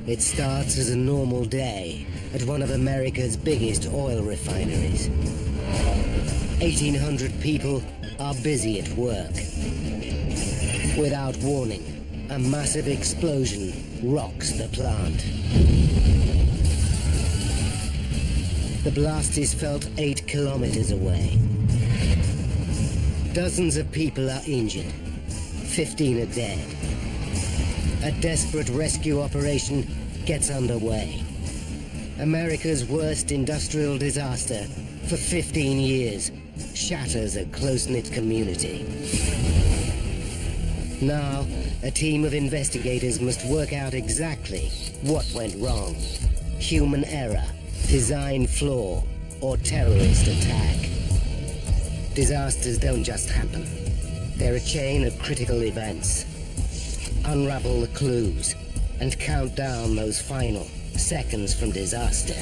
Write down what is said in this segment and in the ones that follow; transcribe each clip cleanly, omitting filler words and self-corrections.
It starts as a normal day at one of America's biggest oil refineries. 1,800 people are busy at work. Without warning, a massive explosion rocks the plant. The blast is felt 8 kilometers away. Dozens of people are injured. 15 are dead. A desperate rescue operation gets underway. America's worst industrial disaster for 15 years shatters a close-knit community. Now, a team of investigators must work out exactly what went wrong. Human error, design flaw, or terrorist attack. Disasters don't just happen. They're a chain of critical events. Unravel the clues and count down those final seconds from disaster.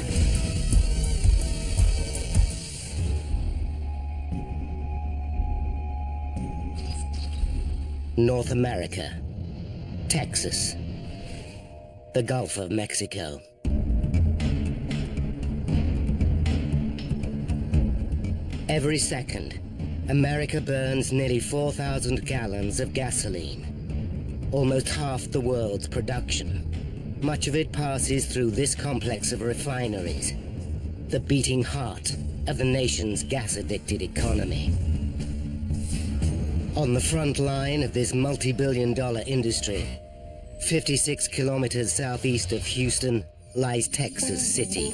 North America, Texas, the Gulf of Mexico. Every second, America burns nearly 4,000 gallons of gasoline, almost half the world's production. Much of it passes through this complex of refineries, the beating heart of the nation's gas-addicted economy. On the front line of this multi-billion-dollar industry, 56 kilometers southeast of Houston, lies Texas City.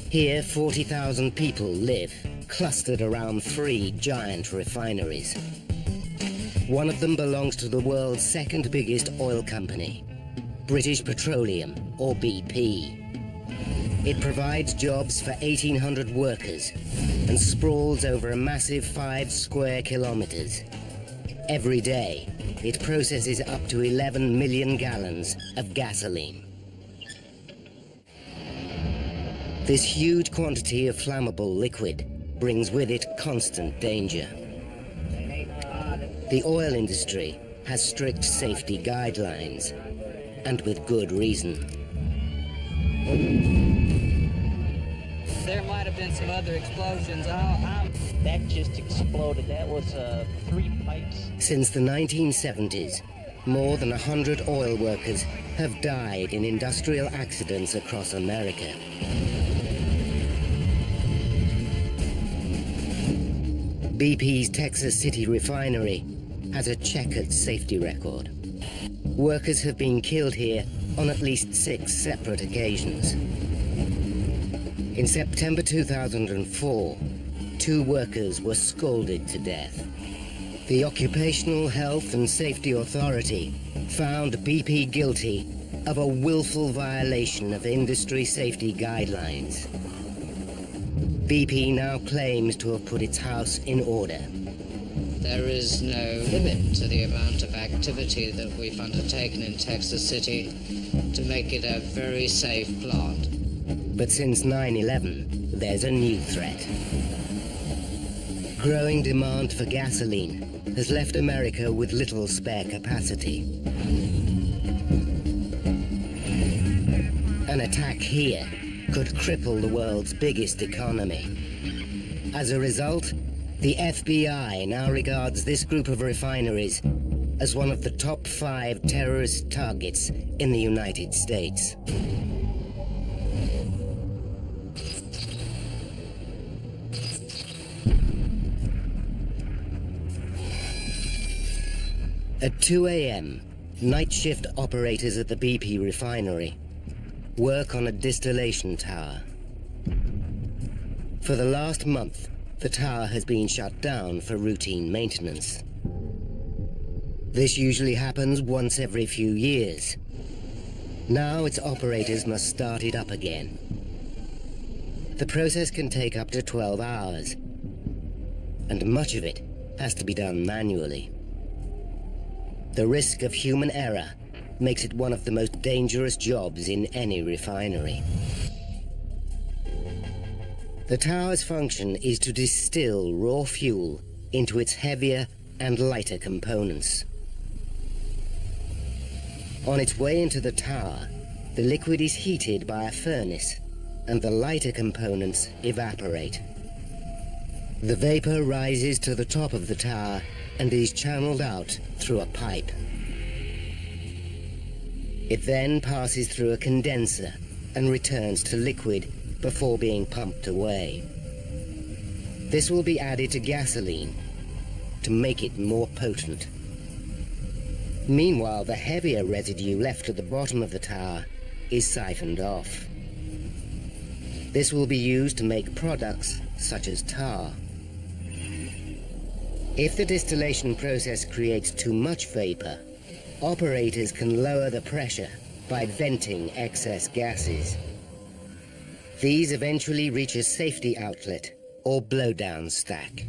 Here, 40,000 people live, clustered around 3 giant refineries. One of them belongs to the world's second biggest oil company, British Petroleum, or BP. It provides jobs for 1,800 workers and sprawls over a massive 5 square kilometers. Every day, it processes up to 11 million gallons of gasoline. This huge quantity of flammable liquid brings with it constant danger. The oil industry has strict safety guidelines, and with good reason. There might have been some other explosions. That just exploded. That was 3 pipes. Since the 1970s, more than 100 oil workers have died in industrial accidents across America. BP's Texas City refinery has a checkered safety record. Workers have been killed here on at least 6 separate occasions. In September 2004, 2 workers were scalded to death. The Occupational Health and Safety Authority found BP guilty of a willful violation of industry safety guidelines. BP now claims to have put its house in order. There is no limit to the amount of activity that we've undertaken in Texas City to make it a very safe plant. But since 9/11, there's a new threat. Growing demand for gasoline has left America with little spare capacity. An attack here could cripple the world's biggest economy. As a result, the FBI now regards this group of refineries as one of the top 5 terrorist targets in the United States. At 2 a.m., night shift operators at the BP refinery work on a distillation tower. For the last month, the tower has been shut down for routine maintenance. This usually happens once every few years. Now its operators must start it up again. The process can take up to 12 hours, and much of it has to be done manually. The risk of human error makes it one of the most dangerous jobs in any refinery. The tower's function is to distill raw fuel into its heavier and lighter components. On its way into the tower, the liquid is heated by a furnace, and the lighter components evaporate. The vapor rises to the top of the tower and is channeled out through a pipe. It then passes through a condenser and returns to liquid before being pumped away. This will be added to gasoline to make it more potent. Meanwhile, the heavier residue left at the bottom of the tower is siphoned off. This will be used to make products such as tar. If the distillation process creates too much vapor, operators can lower the pressure by venting excess gases. These eventually reach a safety outlet or blowdown stack.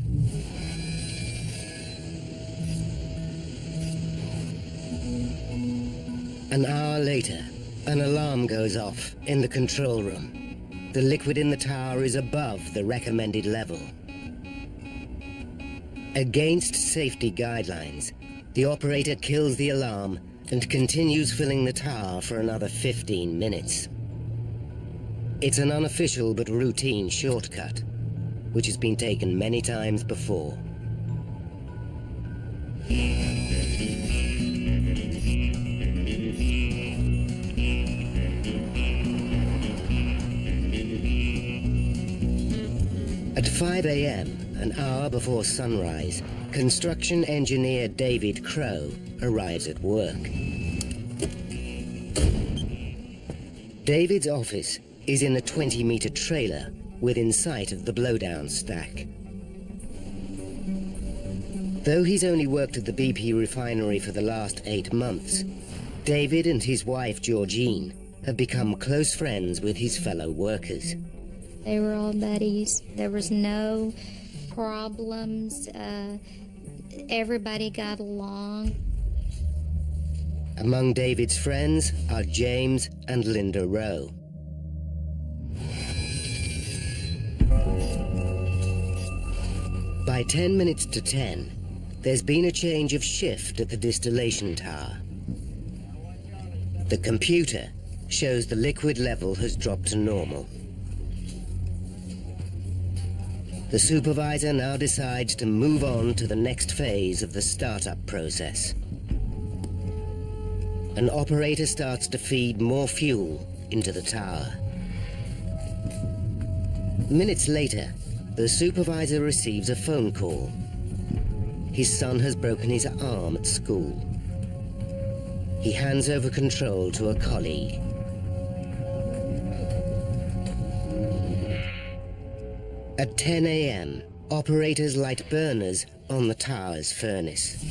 An hour later, an alarm goes off in the control room. The liquid in the tower is above the recommended level. Against safety guidelines, the operator kills the alarm and continues filling the tower for another 15 minutes. It's an unofficial but routine shortcut, which has been taken many times before. At 5 a.m., an hour before sunrise, construction engineer David Crow arrives at work. David's office is in a 20-meter trailer within sight of the blowdown stack. Though he's only worked at the BP refinery for the last 8 months, David and his wife Georgine have become close friends with his fellow workers. They were all buddies. There was no problems. Everybody got along. Among David's friends are James and Linda Rowe. By 10 minutes to 10, there's been a change of shift at the distillation tower. The computer shows the liquid level has dropped to normal. The supervisor now decides to move on to the next phase of the startup process. An operator starts to feed more fuel into the tower. Minutes later, the supervisor receives a phone call. His son has broken his arm at school. He hands over control to a colleague. At 10 a.m., operators light burners on the tower's furnace.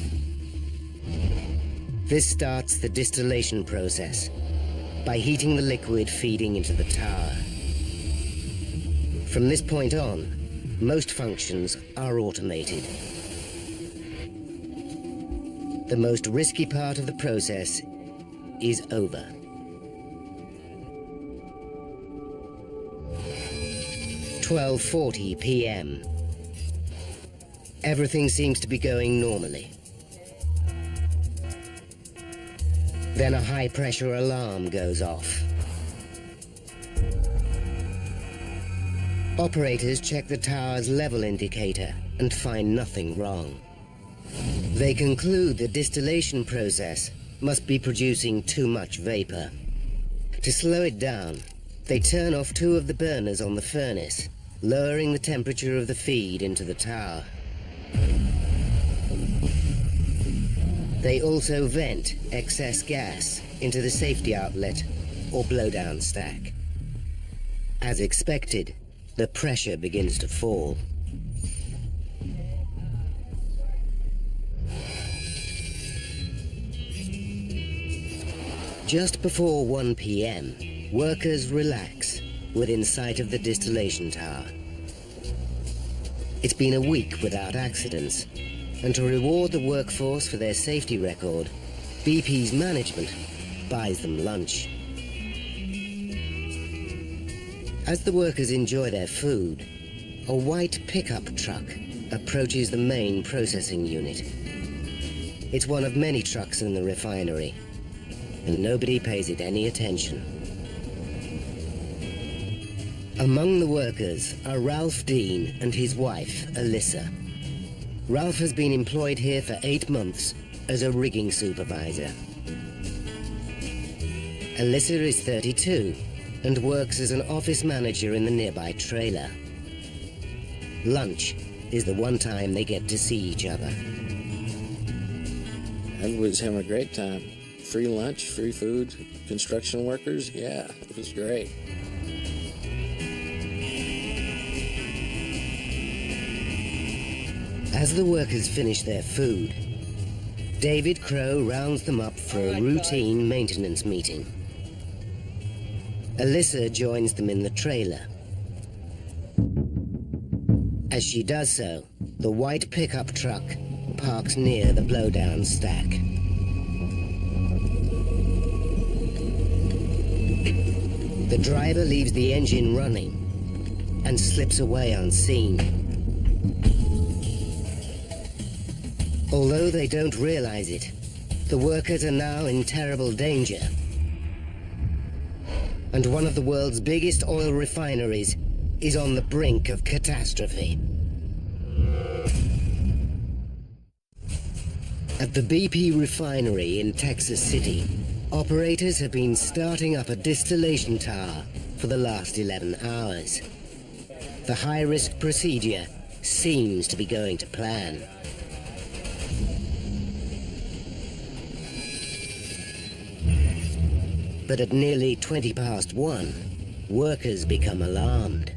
This starts the distillation process by heating the liquid feeding into the tower. From this point on, most functions are automated. The most risky part of the process is over. "12:40 p.m. Everything seems to be going normally. Then a high-pressure alarm goes off. Operators check the tower's level indicator and find nothing wrong. They conclude the distillation process must be producing too much vapor. To slow it down, they turn off 2 of the burners on the furnace, lowering the temperature of the feed into the tower. They also vent excess gas into the safety outlet or blowdown stack. As expected, the pressure begins to fall. Just before 1 p.m., workers relax within sight of the distillation tower. It's been a week without accidents, and to reward the workforce for their safety record, BP's management buys them lunch. As the workers enjoy their food, a white pickup truck approaches the main processing unit. It's one of many trucks in the refinery. and nobody pays it any attention. Among the workers are Ralph Dean and his wife, Alyssa. Ralph has been employed here for 8 months as a rigging supervisor. Alyssa is 32 and works as an office manager in the nearby trailer. Lunch is the one time they get to see each other. I was having a great time. Free lunch, free food, construction workers, yeah, it was great. As the workers finish their food, David Crow rounds them up for a routine maintenance meeting. Alyssa joins them in the trailer. As she does so, the white pickup truck parks near the blowdown stack. The driver leaves the engine running and slips away unseen. Although they don't realize it, the workers are now in terrible danger. And one of the world's biggest oil refineries is on the brink of catastrophe. At the BP refinery in Texas City, operators have been starting up a distillation tower for the last 11 hours. The high-risk procedure seems to be going to plan. But at nearly 1:20, workers become alarmed.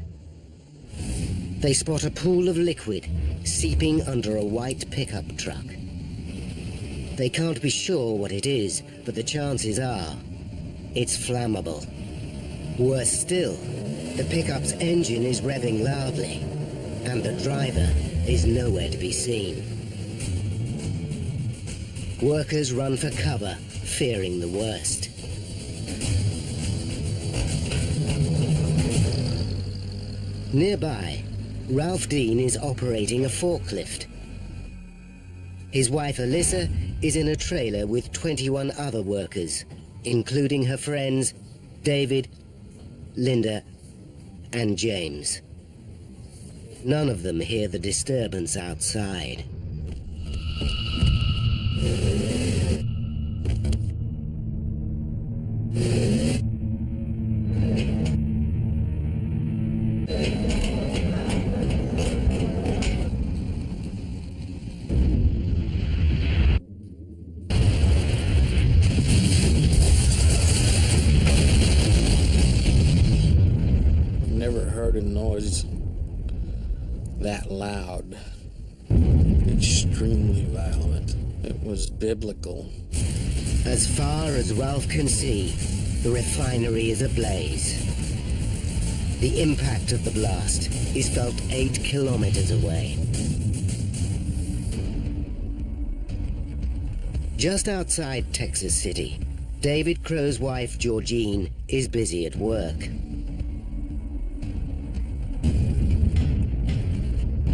They spot a pool of liquid seeping under a white pickup truck. They can't be sure what it is, but the chances are it's flammable. Worse still, the pickup's engine is revving loudly, and the driver is nowhere to be seen. Workers run for cover, fearing the worst. Nearby, Ralph Dean is operating a forklift. His wife Alyssa is in a trailer with 21 other workers, including her friends David, Linda, and James. None of them hear the disturbance outside. Never heard a noise that loud, extremely violent. It was biblical. As far as Ralph can see, the refinery is ablaze. The impact of the blast is felt 8 kilometers away. Just outside Texas City, David Crow's wife, Georgine, is busy at work.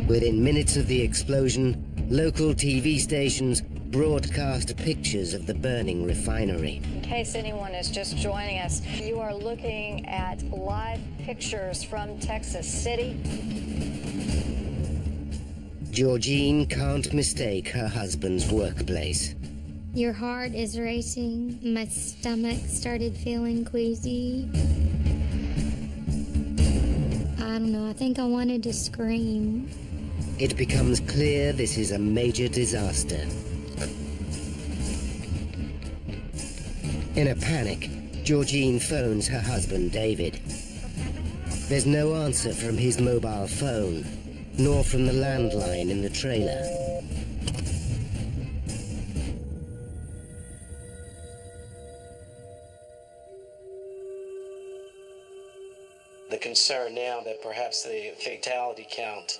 Within minutes of the explosion, local TV stations broadcast pictures of the burning refinery. In case anyone is just joining us, you are looking at live pictures from Texas City. Georgine can't mistake her husband's workplace. Your heart is racing. My stomach started feeling queasy. I don't know, I think I wanted to scream. It becomes clear this is a major disaster. In a panic, Georgine phones her husband, David. There's no answer from his mobile phone, nor from the landline in the trailer. The concern now that perhaps the fatality count,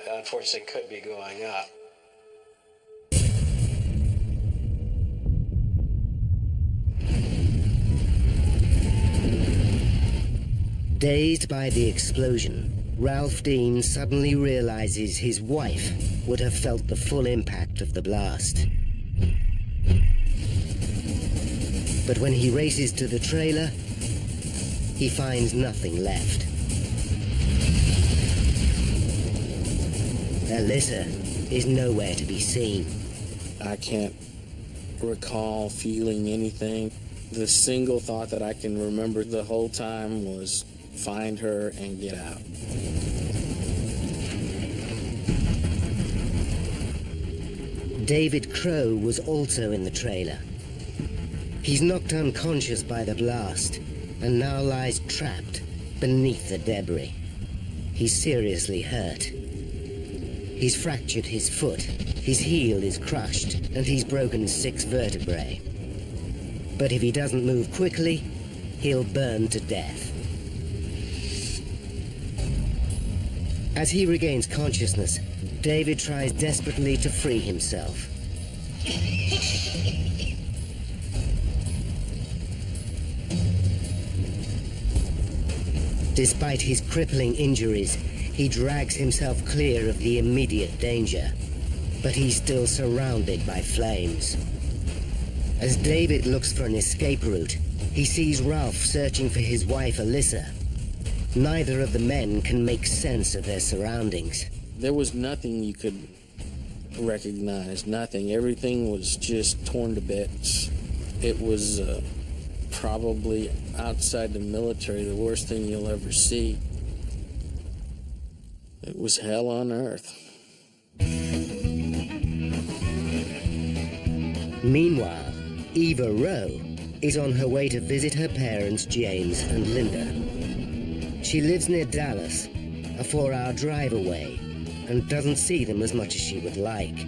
unfortunately, could be going up. Dazed by the explosion, Ralph Dean suddenly realizes his wife would have felt the full impact of the blast. But when he races to the trailer, he finds nothing left. Alyssa is nowhere to be seen. I can't recall feeling anything. The single thought that I can remember the whole time was find her and get out. David Crow was also in the trailer. He's knocked unconscious by the blast and now lies trapped beneath the debris. He's seriously hurt. He's fractured his foot, his heel is crushed, and he's broken 6 vertebrae. But if he doesn't move quickly, he'll burn to death. As he regains consciousness, David tries desperately to free himself. Despite his crippling injuries, he drags himself clear of the immediate danger, but he's still surrounded by flames. As David looks for an escape route, he sees Ralph searching for his wife Alyssa. Neither of the men can make sense of their surroundings. There was nothing you could recognize, nothing. Everything was just torn to bits. It was probably outside the military the worst thing you'll ever see. It was hell on earth. Meanwhile, Eva Rowe is on her way to visit her parents James and Linda. She lives near Dallas, a 4-hour drive away, and doesn't see them as much as she would like.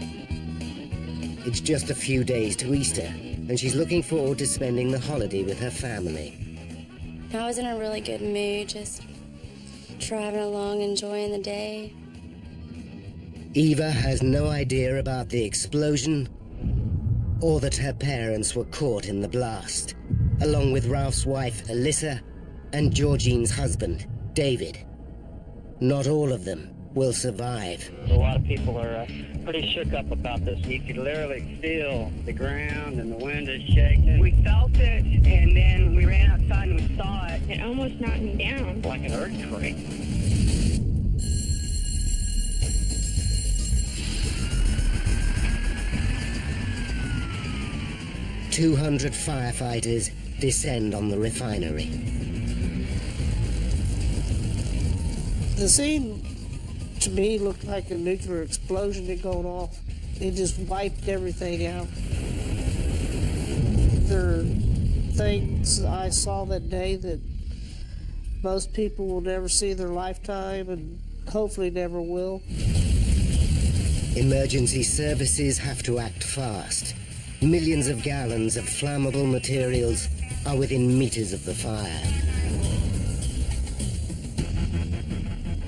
It's just a few days to Easter, and she's looking forward to spending the holiday with her family. I was in a really good mood, just driving along, enjoying the day. Eva has no idea about the explosion or that her parents were caught in the blast, along with Ralph's wife, Alyssa, and Georgine's husband, David. Not all of them will survive. A lot of people are pretty shook up about this. You could literally feel the ground and the windows shaking. We felt it, and then we ran outside and we saw it. It almost knocked me down. Like an earthquake. 200 firefighters descend on the refinery. The scene, to me, looked like a nuclear explosion had gone off. It just wiped everything out. There are things I saw that day that most people will never see in their lifetime and hopefully never will. Emergency services have to act fast. Millions of gallons of flammable materials are within meters of the fire.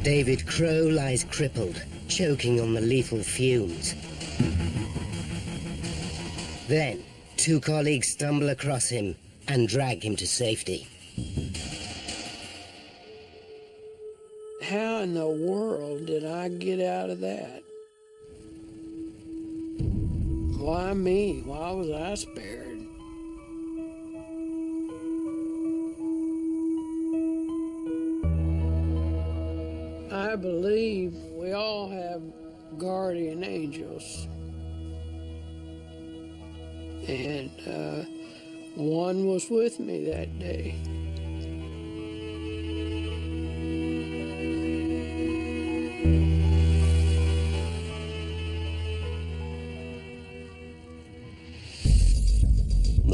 David Crow lies crippled, choking on the lethal fumes. Then, 2 colleagues stumble across him and drag him to safety. How in the world did I get out of that? Why me? Why was I spared? I believe we all have guardian angels. And one was with me that day.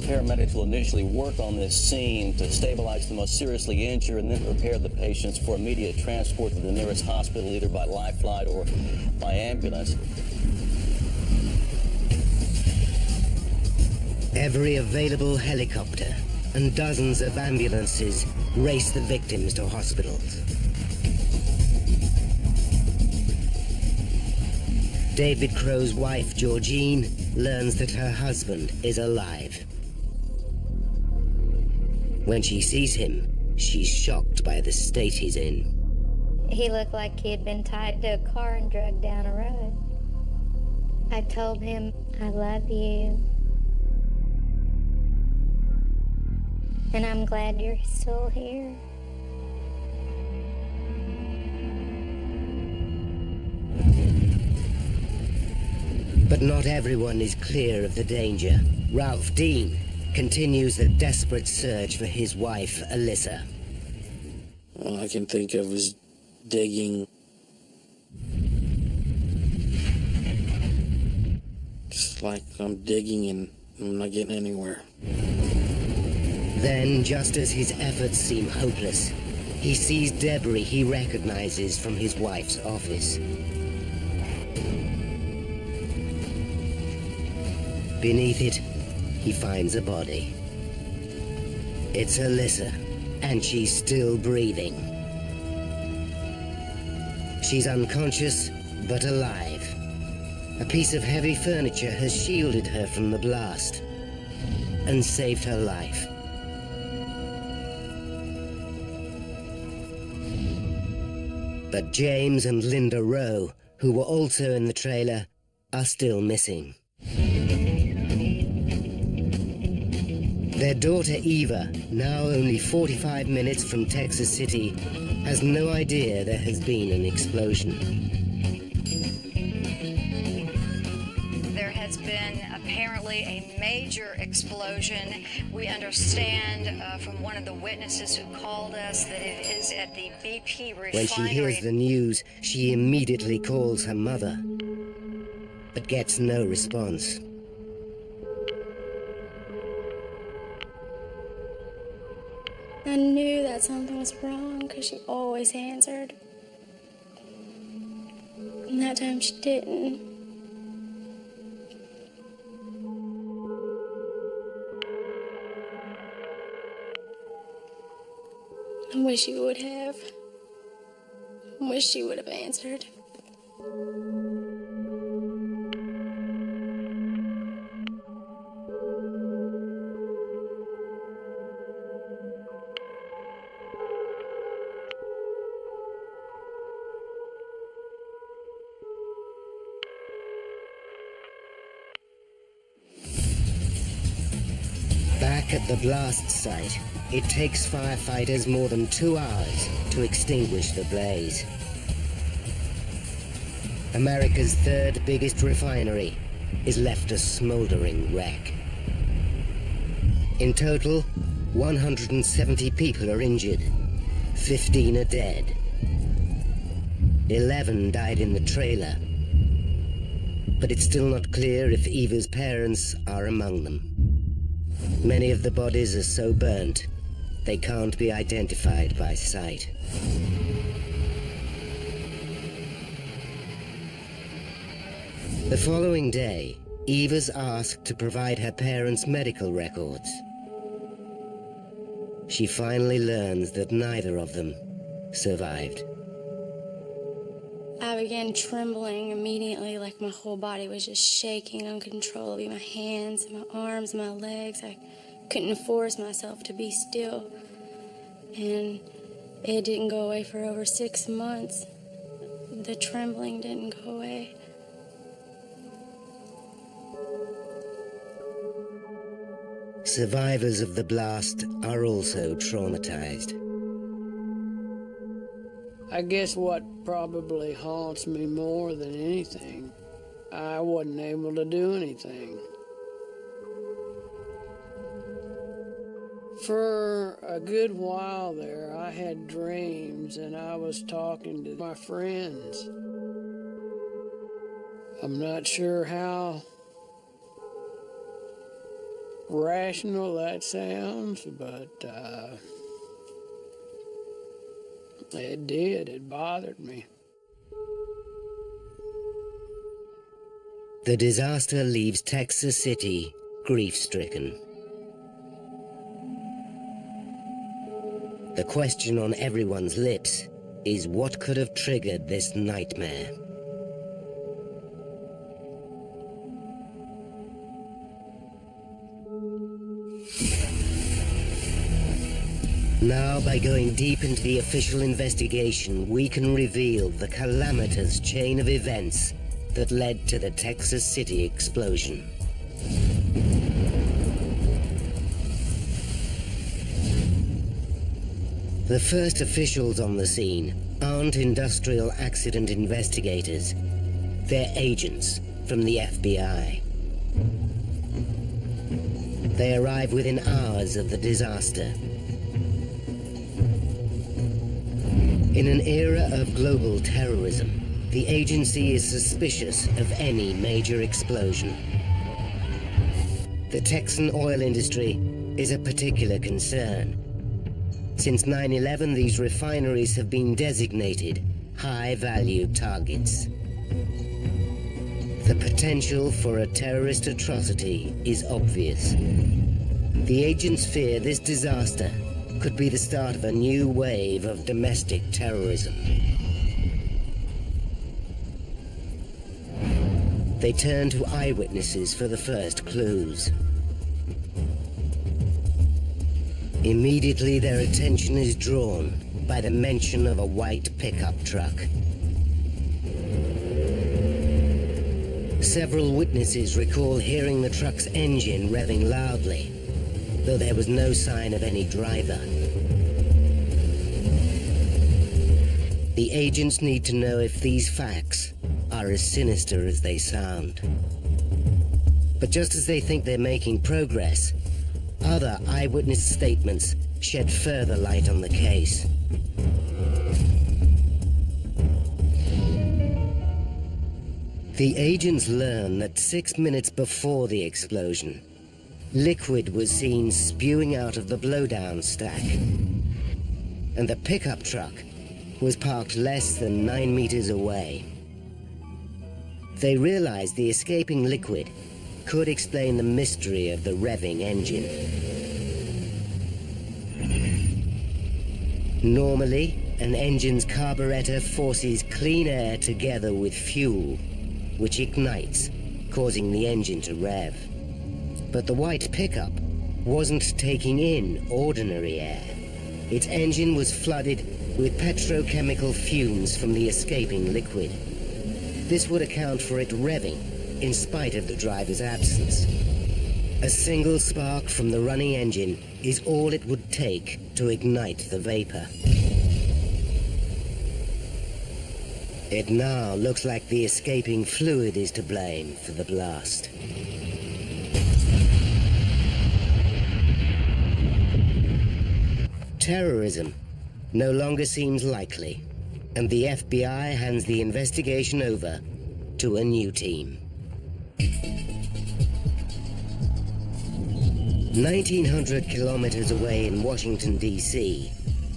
Paramedics will initially work on this scene to stabilize the most seriously injured and then prepare the patients for immediate transport to the nearest hospital, either by life flight or by ambulance. Every available helicopter and dozens of ambulances race the victims to hospitals. David Crow's wife, Georgine, learns that her husband is alive. When she sees him, she's shocked by the state he's in. He looked like he had been tied to a car and dragged down a road. I told him, I love you. And I'm glad you're still here. But not everyone is clear of the danger. Ralph Dean continues the desperate search for his wife, Alyssa. All I can think of is digging. It's like I'm digging and I'm not getting anywhere. Then, just as his efforts seem hopeless, he sees debris he recognizes from his wife's office. Beneath it, he finds a body. It's Alyssa, and she's still breathing. She's unconscious, but alive. A piece of heavy furniture has shielded her from the blast and saved her life. But James and Linda Rowe, who were also in the trailer, are still missing. Their daughter Eva, now only 45 minutes from Texas City, has no idea there has been an explosion. There has been apparently a major explosion. We understand from one of the witnesses who called us that it is at the BP refinery. When she hears the news, she immediately calls her mother, but gets no response. I knew that something was wrong because she always answered. And that time she didn't. I wish you would have. I wish she would have answered. Back at the blast site, it takes firefighters more than 2 hours to extinguish the blaze. America's third biggest refinery is left a smoldering wreck. In total, 170 people are injured, 15 are dead. 11 died in the trailer, but it's still not clear if Eva's parents are among them. Many of the bodies are so burnt, they can't be identified by sight. The following day, Eva's asked to provide her parents' medical records. She finally learns that neither of them survived. I began trembling immediately, like my whole body was just shaking uncontrollably. My hands, my arms, my legs. I couldn't force myself to be still. And it didn't go away for over 6 months. The trembling didn't go away. Survivors of the blast are also traumatized. I guess what probably haunts me more than anything, I wasn't able to do anything. For a good while there, I had dreams and I was talking to my friends. I'm not sure how rational that sounds, but it did. It bothered me. The disaster leaves Texas City grief-stricken. The question on everyone's lips is what could have triggered this nightmare. Now, by going deep into the official investigation, we can reveal the calamitous chain of events that led to the Texas City explosion. The first officials on the scene aren't industrial accident investigators. They're agents from the FBI. They arrive within hours of the disaster. In an era of global terrorism, the agency is suspicious of any major explosion. The Texan oil industry is a particular concern. Since 9/11, these refineries have been designated high-value targets. The potential for a terrorist atrocity is obvious. The agents fear this disaster could be the start of a new wave of domestic terrorism. They turn to eyewitnesses for the first clues. Immediately, their attention is drawn by the mention of a white pickup truck. Several witnesses recall hearing the truck's engine revving loudly, though there was no sign of any driver. The agents need to know if these facts are as sinister as they sound. But just as they think they're making progress, other eyewitness statements shed further light on the case. The agents learn that 6 minutes before the explosion, liquid was seen spewing out of the blowdown stack, and the pickup truck was parked less than 9 meters away. They realized the escaping liquid could explain the mystery of the revving engine. Normally, an engine's carburetor forces clean air together with fuel, which ignites, causing the engine to rev. But the white pickup wasn't taking in ordinary air. Its engine was flooded with petrochemical fumes from the escaping liquid. This would account for it revving in spite of the driver's absence. A single spark from the running engine is all it would take to ignite the vapor. It now looks like the escaping fluid is to blame for the blast. Terrorism no longer seems likely, and the FBI hands the investigation over to a new team. 1,900 kilometers away in Washington, D.C.,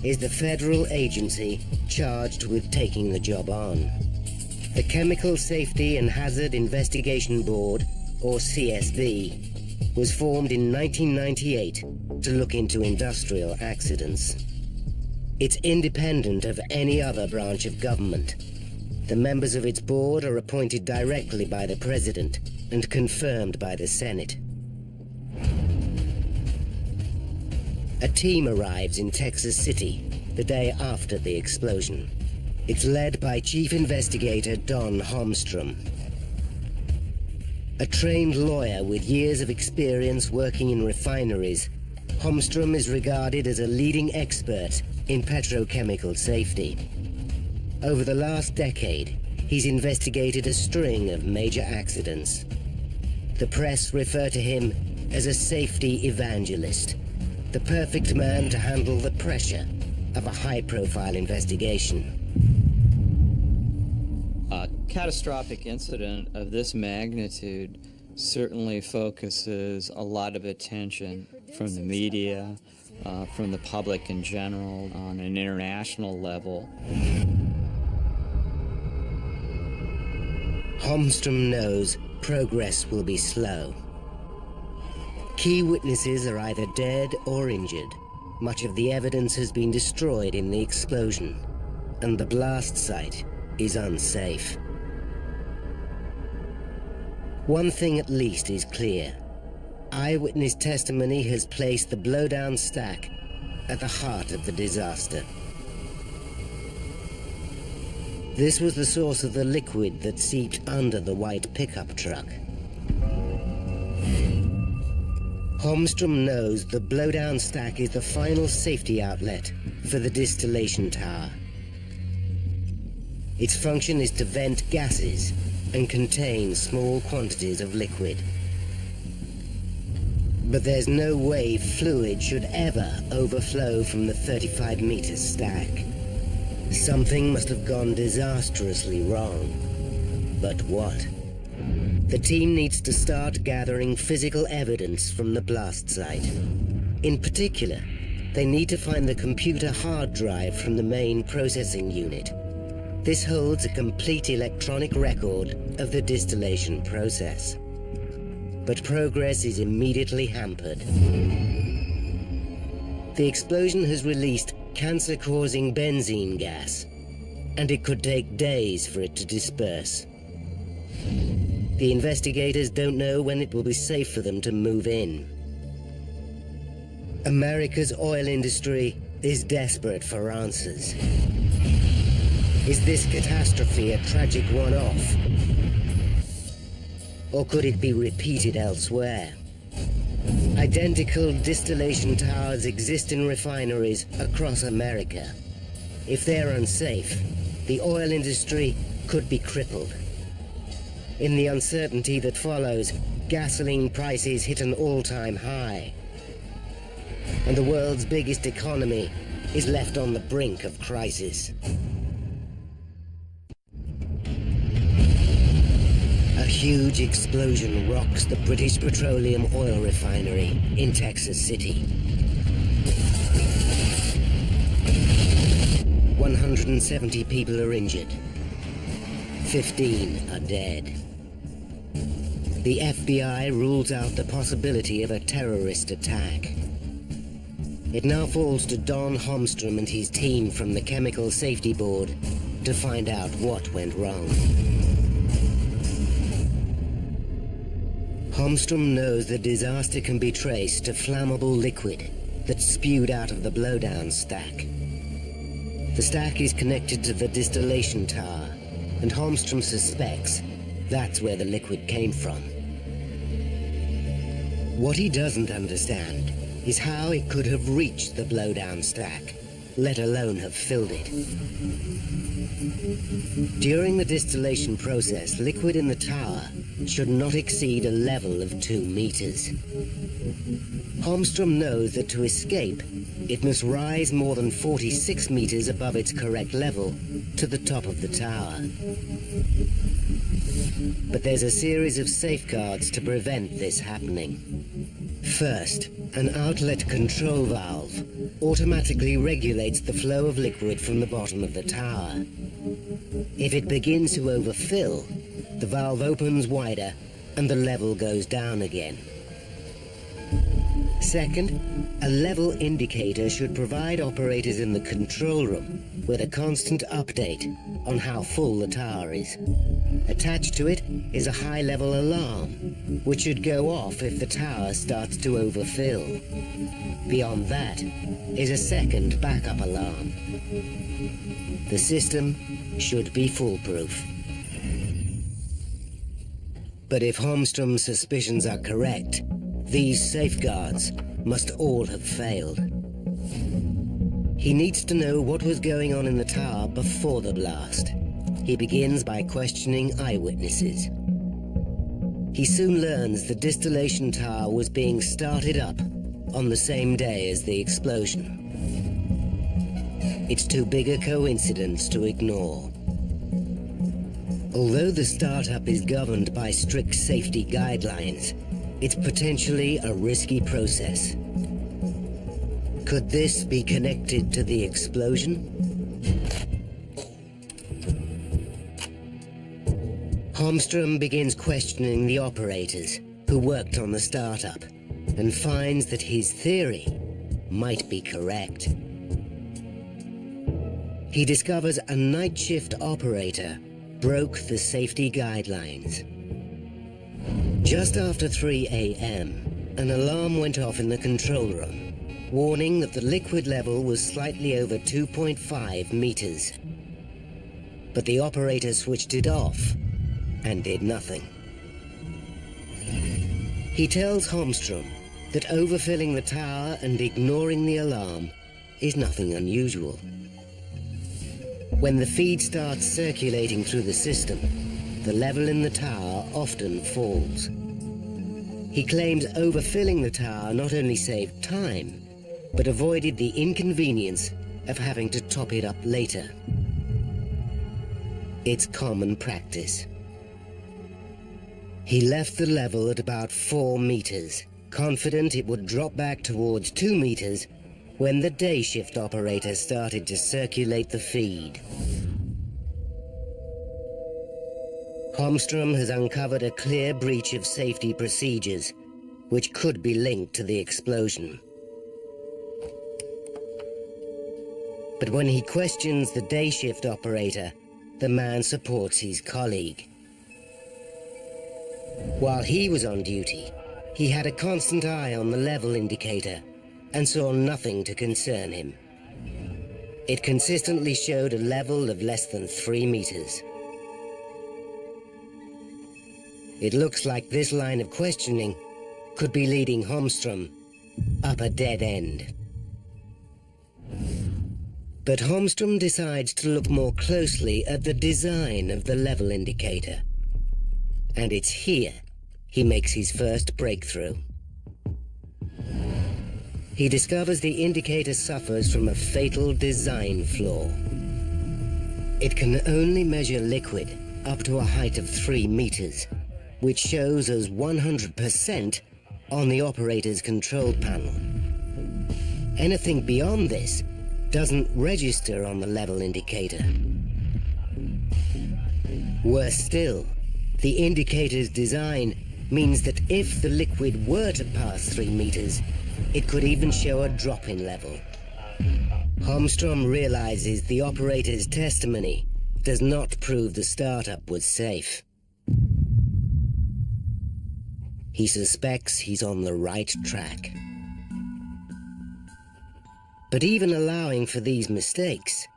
is the federal agency charged with taking the job on. The Chemical Safety and Hazard Investigation Board, or CSB, was formed in 1998 to look into industrial accidents. It's independent of any other branch of government. The members of its board are appointed directly by the President and confirmed by the Senate. A team arrives in Texas City the day after the explosion. It's led by Chief Investigator Don Holmstrom. A trained lawyer with years of experience working in refineries, Holmstrom is regarded as a leading expert in petrochemical safety. Over the last decade, he's investigated a string of major accidents. The press refer to him as a safety evangelist, the perfect man to handle the pressure of a high-profile investigation. A catastrophic incident of this magnitude certainly focuses a lot of attention from the media, from the public in general, on an international level. Holmstrom knows progress will be slow. Key witnesses are either dead or injured. Much of the evidence has been destroyed in the explosion, and the blast site is unsafe. One thing at least is clear. Eyewitness testimony has placed the blowdown stack at the heart of the disaster. This was the source of the liquid that seeped under the white pickup truck. Holmstrom knows the blowdown stack is the final safety outlet for the distillation tower. Its function is to vent gases and contain small quantities of liquid. But there's no way fluid should ever overflow from the 35-meter stack. Something must have gone disastrously wrong. But what? The team needs to start gathering physical evidence from the blast site. In particular, they need to find the computer hard drive from the main processing unit. This holds a complete electronic record of the distillation process. But progress is immediately hampered. The explosion has released cancer-causing benzene gas, and it could take days for it to disperse. The investigators don't know when it will be safe for them to move in. America's oil industry is desperate for answers. Is this catastrophe a tragic one-off? Or could it be repeated elsewhere? Identical distillation towers exist in refineries across America. If they're unsafe, the oil industry could be crippled. In the uncertainty that follows, gasoline prices hit an all-time high. And the world's biggest economy is left on the brink of crisis. A huge explosion rocks the British Petroleum oil refinery in Texas City. 170 people are injured. 15 are dead. The FBI rules out the possibility of a terrorist attack. It now falls to Don Holmstrom and his team from the Chemical Safety Board to find out what went wrong. Holmstrom knows the disaster can be traced to flammable liquid that spewed out of the blowdown stack. The stack is connected to the distillation tower, and Holmstrom suspects that's where the liquid came from. What he doesn't understand is how it could have reached the blowdown stack, let alone have filled it. During the distillation process, liquid in the tower should not exceed a level of 2 meters. Holmstrom knows that to escape, it must rise more than 46 meters above its correct level to the top of the tower. But there's a series of safeguards to prevent this happening. First, an outlet control valve automatically regulates the flow of liquid from the bottom of the tower. If it begins to overfill, the valve opens wider and the level goes down again. Second, a level indicator should provide operators in the control room with a constant update on how full the tower is. Attached to it is a high-level alarm, which should go off if the tower starts to overfill. Beyond that is a second backup alarm. The system should be foolproof. But if Holmstrom's suspicions are correct, these safeguards must all have failed. He needs to know what was going on in the tower before the blast. He begins by questioning eyewitnesses. He soon learns the distillation tower was being started up on the same day as the explosion. It's too big a coincidence to ignore. Although the startup is governed by strict safety guidelines, it's potentially a risky process. Could this be connected to the explosion? Holmstrom begins questioning the operators who worked on the startup and finds that his theory might be correct. He discovers a night shift operator broke the safety guidelines. Just after 3 a.m., an alarm went off in the control room, warning that the liquid level was slightly over 2.5 meters. But the operator switched it off and did nothing. He tells Holmstrom that overfilling the tower and ignoring the alarm is nothing unusual. When the feed starts circulating through the system, the level in the tower often falls. He claims overfilling the tower not only saved time, but avoided the inconvenience of having to top it up later. It's common practice. He left the level at about 4 meters, confident it would drop back towards 2 meters when the day shift operator started to circulate the feed. Holmstrom has uncovered a clear breach of safety procedures, which could be linked to the explosion. But when he questions the day shift operator, the man supports his colleague. While he was on duty, he had a constant eye on the level indicator and saw nothing to concern him. It consistently showed a level of less than 3 meters. It looks like this line of questioning could be leading Holmstrom up a dead end. But Holmstrom decides to look more closely at the design of the level indicator. And it's here he makes his first breakthrough. He discovers the indicator suffers from a fatal design flaw. It can only measure liquid up to a height of 3 meters, which shows as 100% on the operator's control panel. Anything beyond this doesn't register on the level indicator. Worse still, the indicator's design means that if the liquid were to pass 3 meters, it could even show a drop in level. Holmstrom realizes the operator's testimony does not prove the startup was safe. He suspects he's on the right track. But even allowing for these mistakes,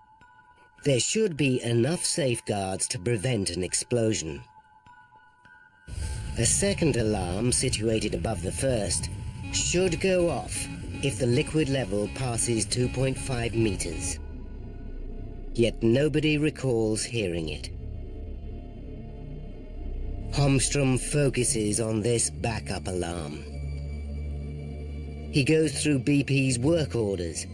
there should be enough safeguards to prevent an explosion. A second alarm situated above the first should go off if the liquid level passes 2.5 meters. Yet nobody recalls hearing it. Holmstrom focuses on this backup alarm. He goes through BP's work orders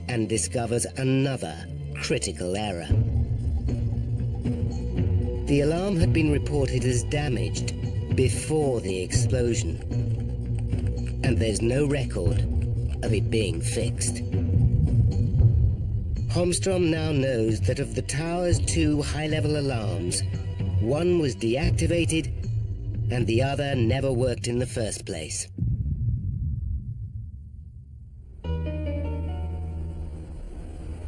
and discovers another critical error. The alarm had been reported as damaged before the explosion, and there's no record of it being fixed. Holmstrom now knows that of the tower's 2 high-level alarms, one was deactivated and the other never worked in the first place.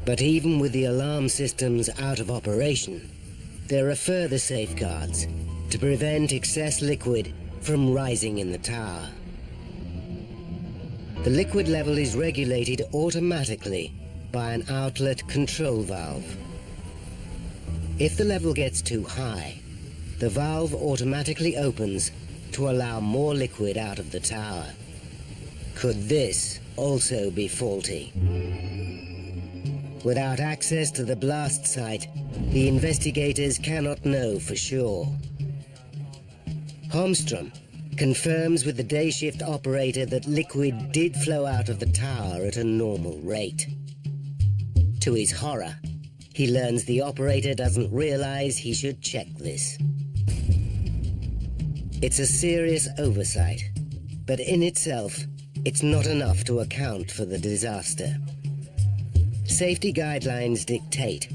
But even with the alarm systems out of operation, there are further safeguards to prevent excess liquid from rising in the tower. The liquid level is regulated automatically by an outlet control valve. If the level gets too high, the valve automatically opens to allow more liquid out of the tower. Could this also be faulty? Without access to the blast site, the investigators cannot know for sure. Holmstrom confirms with the day shift operator that liquid did flow out of the tower at a normal rate. To his horror, he learns the operator doesn't realize he should check this. It's a serious oversight, but in itself, it's not enough to account for the disaster. Safety guidelines dictate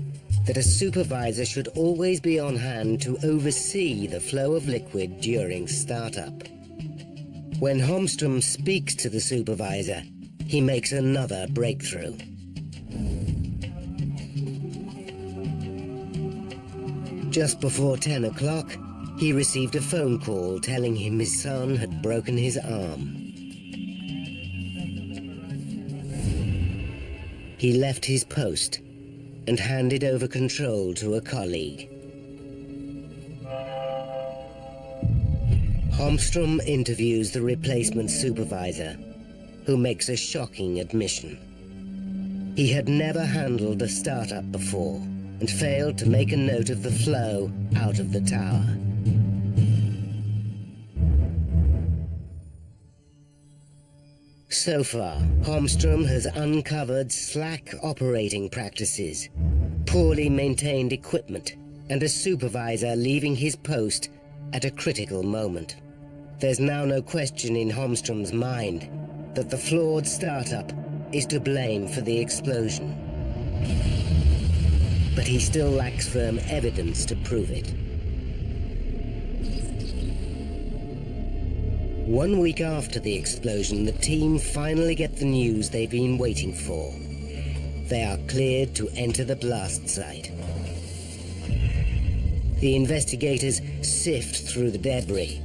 that a supervisor should always be on hand to oversee the flow of liquid during startup. When Holmstrom speaks to the supervisor, he makes another breakthrough. Just before 10 o'clock, he received a phone call telling him his son had broken his arm. He left his post and handed over control to a colleague. Holmstrom interviews the replacement supervisor who makes a shocking admission. He had never handled a startup before and failed to make a note of the flow out of the tower. So far, Holmstrom has uncovered slack operating practices, poorly maintained equipment, and a supervisor leaving his post at a critical moment. There's now no question in Holmstrom's mind that the flawed startup is to blame for the explosion. But he still lacks firm evidence to prove it. 1 week after the explosion, the team finally get the news they've been waiting for. They are cleared to enter the blast site. The investigators sift through the debris,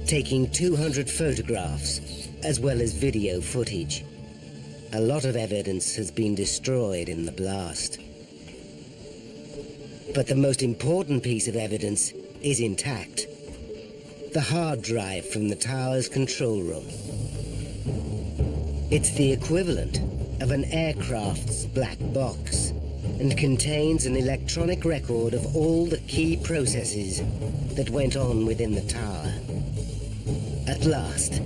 taking 200 photographs as well as video footage. A lot of evidence has been destroyed in the blast. But the most important piece of evidence is intact. The hard drive from the tower's control room. It's the equivalent of an aircraft's black box and contains an electronic record of all the key processes that went on within the tower. At last,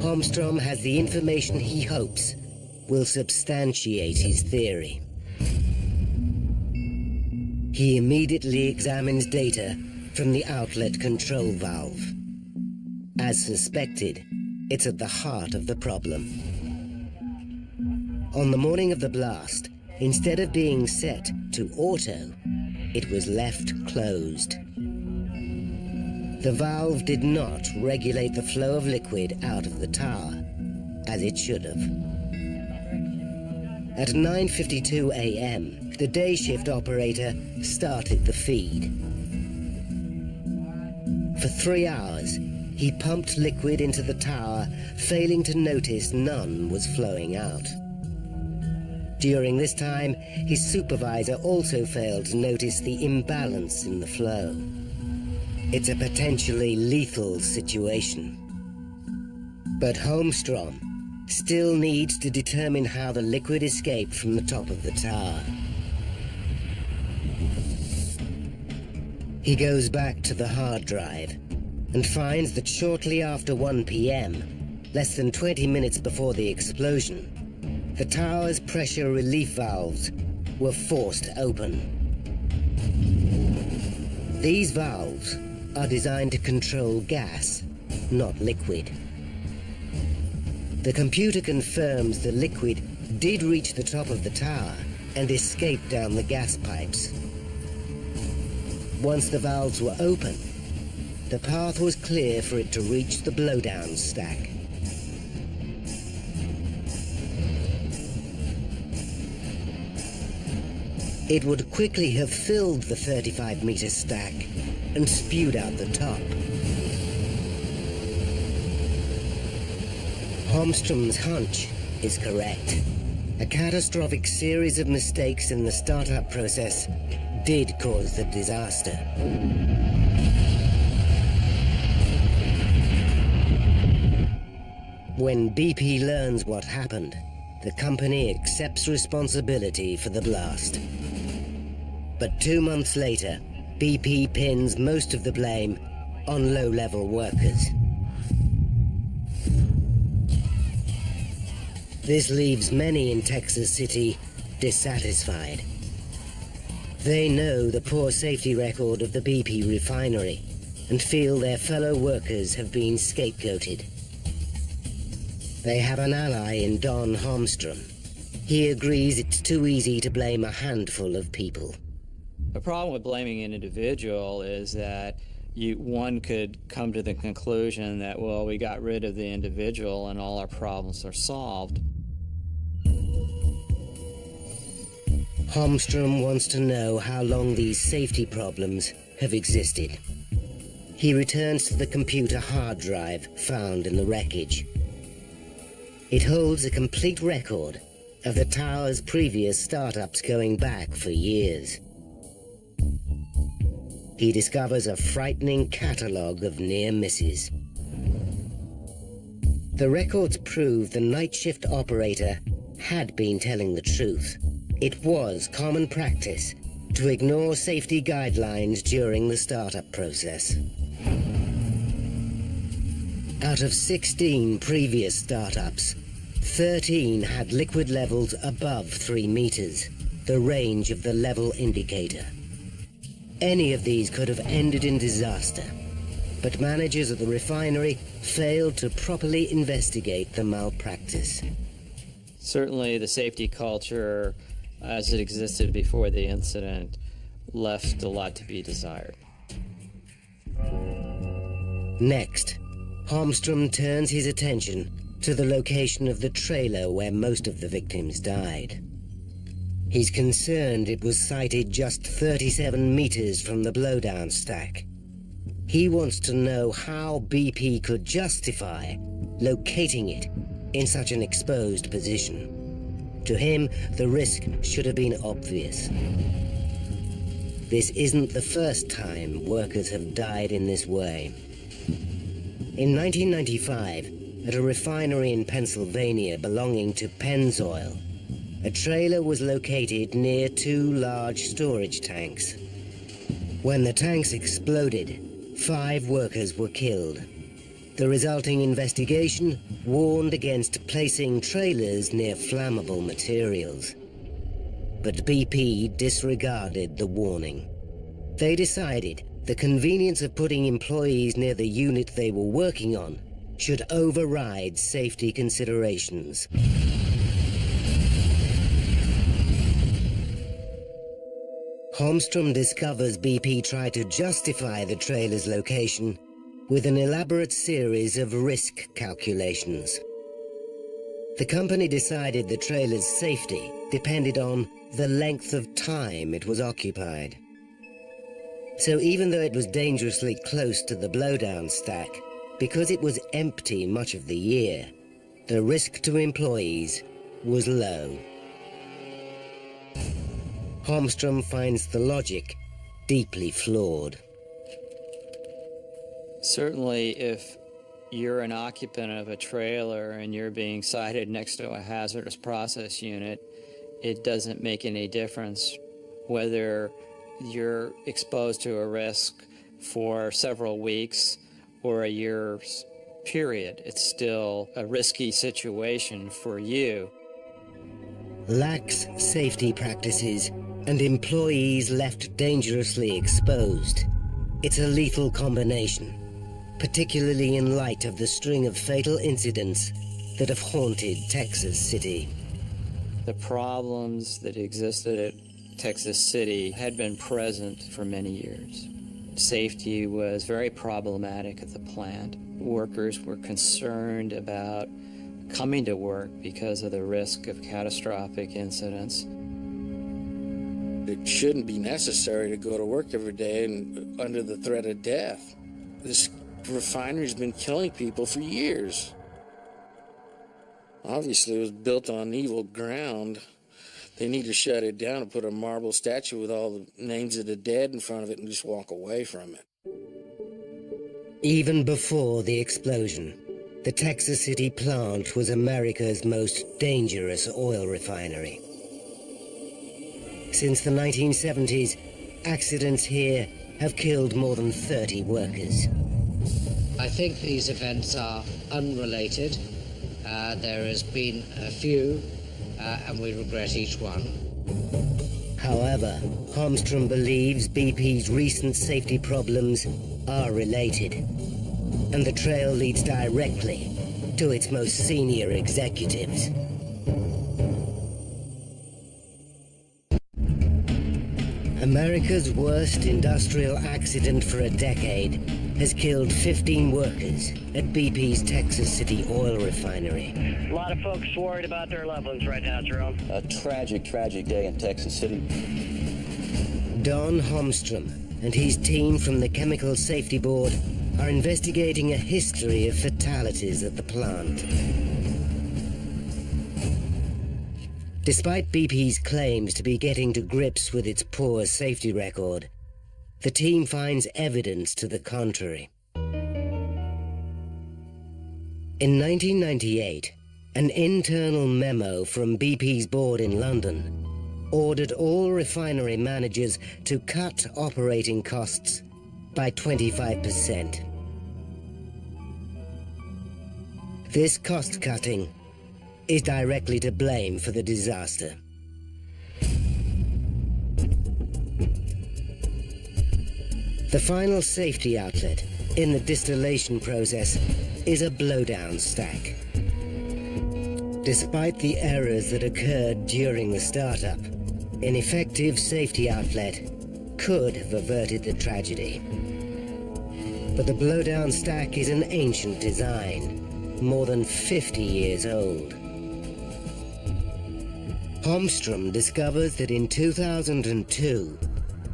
Holmstrom has the information he hopes will substantiate his theory. He immediately examines data from the outlet control valve. As suspected, it's at the heart of the problem. On the morning of the blast, instead of being set to auto, it was left closed. The valve did not regulate the flow of liquid out of the tower, as it should have. At 9:52 a.m., the day shift operator started the feed. For 3 hours, he pumped liquid into the tower, failing to notice none was flowing out. During this time, his supervisor also failed to notice the imbalance in the flow. It's a potentially lethal situation. But Holmstrom still needs to determine how the liquid escaped from the top of the tower. He goes back to the hard drive and finds that shortly after 1 p.m., less than 20 minutes before the explosion, the tower's pressure relief valves were forced open. These valves are designed to control gas, not liquid. The computer confirms the liquid did reach the top of the tower and escape down the gas pipes. Once the valves were open, the path was clear for it to reach the blowdown stack. It would quickly have filled the 35-meter stack and spewed out the top. Holmstrom's hunch is correct. A catastrophic series of mistakes in the startup process did cause the disaster. When BP learns what happened, the company accepts responsibility for the blast. But 2 months later, BP pins most of the blame on low-level workers. This leaves many in Texas City dissatisfied. They know the poor safety record of the BP refinery and feel their fellow workers have been scapegoated. They have an ally in Don Holmstrom. He agrees it's too easy to blame a handful of people. The problem with blaming an individual is that one could come to the conclusion that, well, we got rid of the individual and all our problems are solved. Holmstrom wants to know how long these safety problems have existed. He returns to the computer hard drive found in the wreckage. It holds a complete record of the tower's previous startups going back for years. He discovers a frightening catalogue of near misses. The records prove the night shift operator had been telling the truth. It was common practice to ignore safety guidelines during the startup process. Out of 16 previous startups, 13 had liquid levels above 3 meters, the range of the level indicator. Any of these could have ended in disaster, but managers of the refinery failed to properly investigate the malpractice. Certainly the safety culture as it existed before the incident left a lot to be desired. Next, Holmstrom turns his attention to the location of the trailer where most of the victims died. He's concerned it was sited just 37 meters from the blowdown stack. He wants to know how BP could justify locating it in such an exposed position. To him, the risk should have been obvious. This isn't the first time workers have died in this way. In 1995, at a refinery in Pennsylvania belonging to Pennzoil, a trailer was located near 2 large storage tanks. When the tanks exploded, 5 workers were killed. The resulting investigation warned against placing trailers near flammable materials. But BP disregarded the warning. They decided the convenience of putting employees near the unit they were working on should override safety considerations. Holmstrom discovers BP tried to justify the trailer's location with an elaborate series of risk calculations. The company decided the trailer's safety depended on the length of time it was occupied. So even though it was dangerously close to the blowdown stack, because it was empty much of the year, the risk to employees was low. Holmstrom finds the logic deeply flawed. Certainly, if you're an occupant of a trailer and you're being sited next to a hazardous process unit, it doesn't make any difference whether you're exposed to a risk for several weeks or a year's period. It's still a risky situation for you. Lax safety practices and employees left dangerously exposed. It's a lethal combination, particularly in light of the string of fatal incidents that have haunted Texas City. The problems that existed at Texas City had been present for many years. Safety was very problematic at the plant. Workers were concerned about coming to work because of the risk of catastrophic incidents. It shouldn't be necessary to go to work every day and under the threat of death. This refinery's been killing people for years. Obviously, it was built on evil ground. They need to shut it down and put a marble statue with all the names of the dead in front of it and just walk away from it. Even before the explosion, the Texas City plant was America's most dangerous oil refinery. Since the 1970s, accidents here have killed more than 30 workers. I think these events are unrelated. There has been a few, and we regret each one. However, Holmstrom believes BP's recent safety problems are related, and the trail leads directly to its most senior executives. America's worst industrial accident for a decade has killed 15 workers at BP's Texas City oil refinery. A lot of folks worried about their loved ones right now, Jerome. A tragic, tragic day in Texas City. Don Holmstrom and his team from the Chemical Safety Board are investigating a history of fatalities at the plant. Despite BP's claims to be getting to grips with its poor safety record, the team finds evidence to the contrary. In 1998, an internal memo from BP's board in London ordered all refinery managers to cut operating costs by 25%. This cost cutting is directly to blame for the disaster. The final safety outlet in the distillation process is a blowdown stack. Despite the errors that occurred during the startup, an effective safety outlet could have averted the tragedy. But the blowdown stack is an ancient design, more than 50 years old. Holmstrom discovers that in 2002,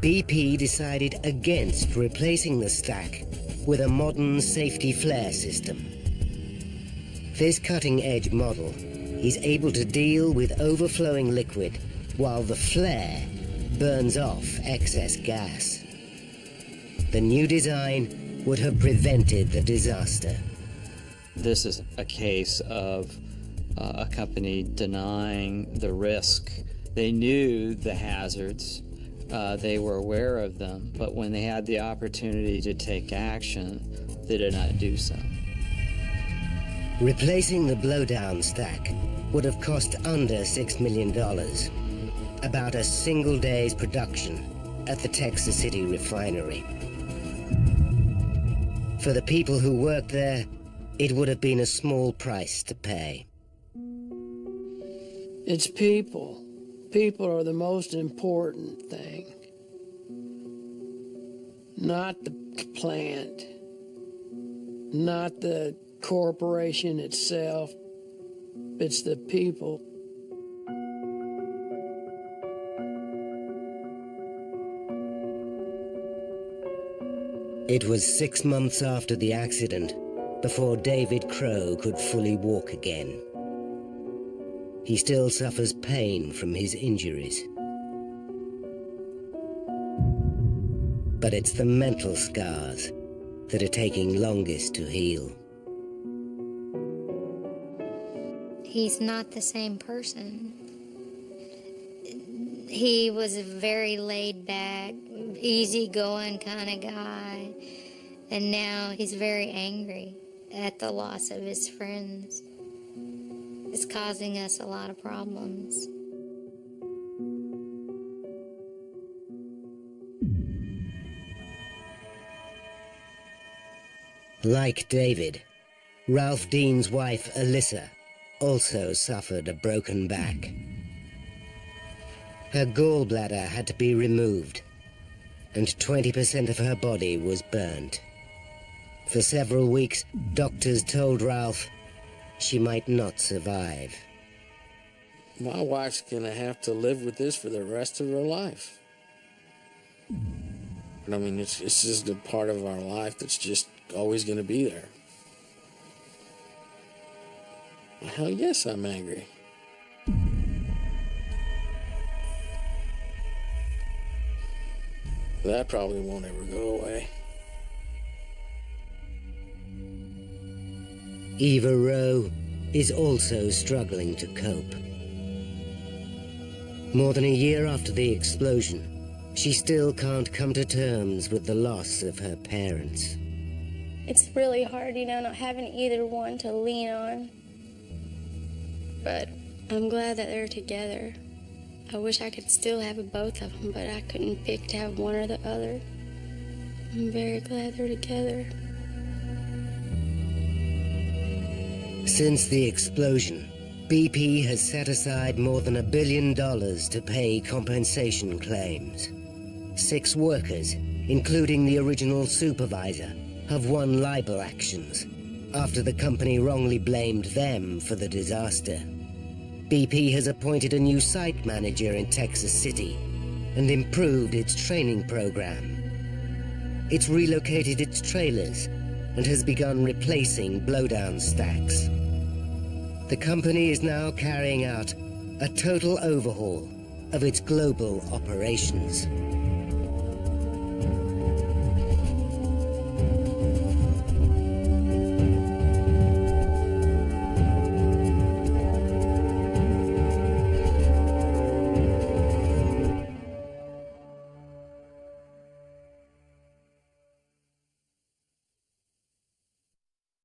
BP decided against replacing the stack with a modern safety flare system. This cutting-edge model is able to deal with overflowing liquid while the flare burns off excess gas. The new design would have prevented the disaster. This is a case of a company denying the risk. They knew the hazards, they were aware of them, but when they had the opportunity to take action, they did not do so. Replacing the blowdown stack would have cost under $6 million, about a single day's production at the Texas City refinery. For the people who worked there, it would have been a small price to pay. It's people. People are the most important thing. Not the plant, not the corporation itself. It's the people. It was 6 months after the accident before David Crow could fully walk again. He still suffers pain from his injuries. But it's the mental scars that are taking longest to heal. He's not the same person. He was a very laid-back, easygoing kind of guy, and now he's very angry at the loss of his friends. It's causing us a lot of problems. Like David, Ralph Dean's wife, Alyssa, also suffered a broken back. Her gallbladder had to be removed, and 20% of her body was burnt. For several weeks, doctors told Ralph she might not survive. My wife's gonna have to live with this for the rest of her life. And I mean, it's just a part of our life that's just always gonna be there. Hell yes, I'm angry. That probably won't ever go away. Eva Rowe is also struggling to cope. More than a year after the explosion, she still can't come to terms with the loss of her parents. It's really hard, not having either one to lean on. But I'm glad that they're together. I wish I could still have both of them, but I couldn't pick to have one or the other. I'm very glad they're together. Since the explosion, BP has set aside more than $1 billion to pay compensation claims. 6 workers, including the original supervisor, have won libel actions after the company wrongly blamed them for the disaster. BP has appointed a new site manager in Texas City and improved its training program. It's relocated its trailers and has begun replacing blowdown stacks. The company is now carrying out a total overhaul of its global operations.